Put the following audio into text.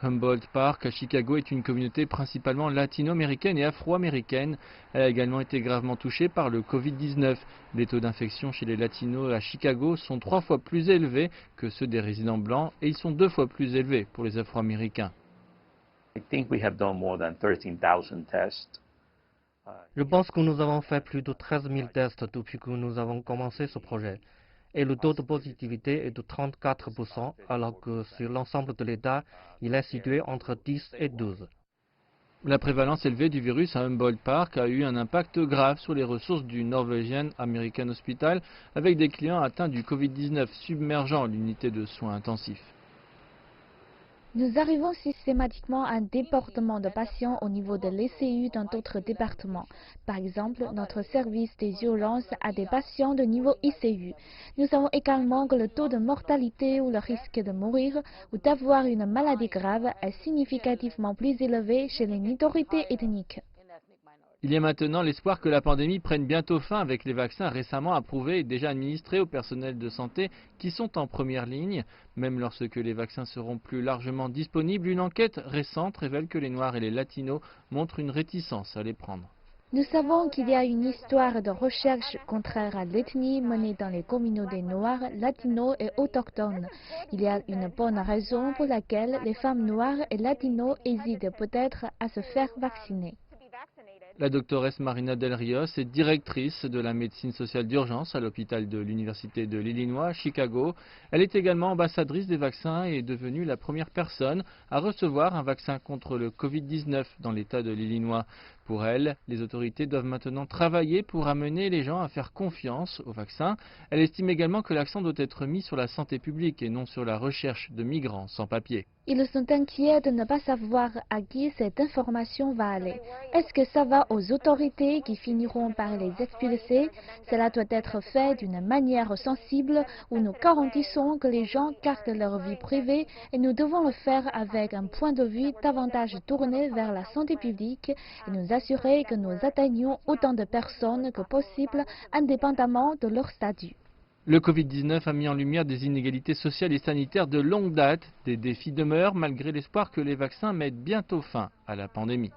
Humboldt Park à Chicago est une communauté principalement latino-américaine et afro-américaine. Elle a également été gravement touchée par le Covid-19. Les taux d'infection chez les latinos à Chicago sont 3 fois plus élevés que ceux des résidents blancs et ils sont 2 fois plus élevés pour les afro-américains. Je pense que nous avons fait plus de 13 000 tests depuis que nous avons commencé ce projet. Et le taux de positivité est de 34%, alors que sur l'ensemble de l'État, il est situé entre 10 et 12. La prévalence élevée du virus à Humboldt Park a eu un impact grave sur les ressources du Norwegian American Hospital, avec des clients atteints du Covid-19 submergeant l'unité de soins intensifs. Nous arrivons systématiquement à un débordement de patients au niveau de l'ECU dans d'autres départements. Par exemple, notre service des urgences a des patients de niveau ICU. Nous savons également que le taux de mortalité ou le risque de mourir ou d'avoir une maladie grave est significativement plus élevé chez les minorités ethniques. Il y a maintenant l'espoir que la pandémie prenne bientôt fin avec les vaccins récemment approuvés et déjà administrés au personnel de santé qui sont en première ligne. Même lorsque les vaccins seront plus largement disponibles, une enquête récente révèle que les Noirs et les Latinos montrent une réticence à les prendre. Nous savons qu'il y a une histoire de recherche contraire à l'ethnie menée dans les communautés noires, latinos et autochtones. Il y a une bonne raison pour laquelle les femmes noires et latinos hésitent peut-être à se faire vacciner. La doctoresse Marina Del Rios est directrice de la médecine sociale d'urgence à l'hôpital de l'Université de l'Illinois à Chicago. Elle est également ambassadrice des vaccins et est devenue la première personne à recevoir un vaccin contre le Covid-19 dans l'État de l'Illinois. Pour elle, les autorités doivent maintenant travailler pour amener les gens à faire confiance au vaccin. Elle estime également que l'accent doit être mis sur la santé publique et non sur la recherche de migrants sans papier. Ils sont inquiets de ne pas savoir à qui cette information va aller. Est-ce que ça va aux autorités qui finiront par les expulser? Cela doit être fait d'une manière sensible où nous garantissons que les gens gardent leur vie privée et nous devons le faire avec un point de vue davantage tourné vers la santé publique et nous assurer que nous atteignons autant de personnes que possible indépendamment de leur statut. Le Covid-19 a mis en lumière des inégalités sociales et sanitaires de longue date. Des défis demeurent malgré l'espoir que les vaccins mettent bientôt fin à la pandémie.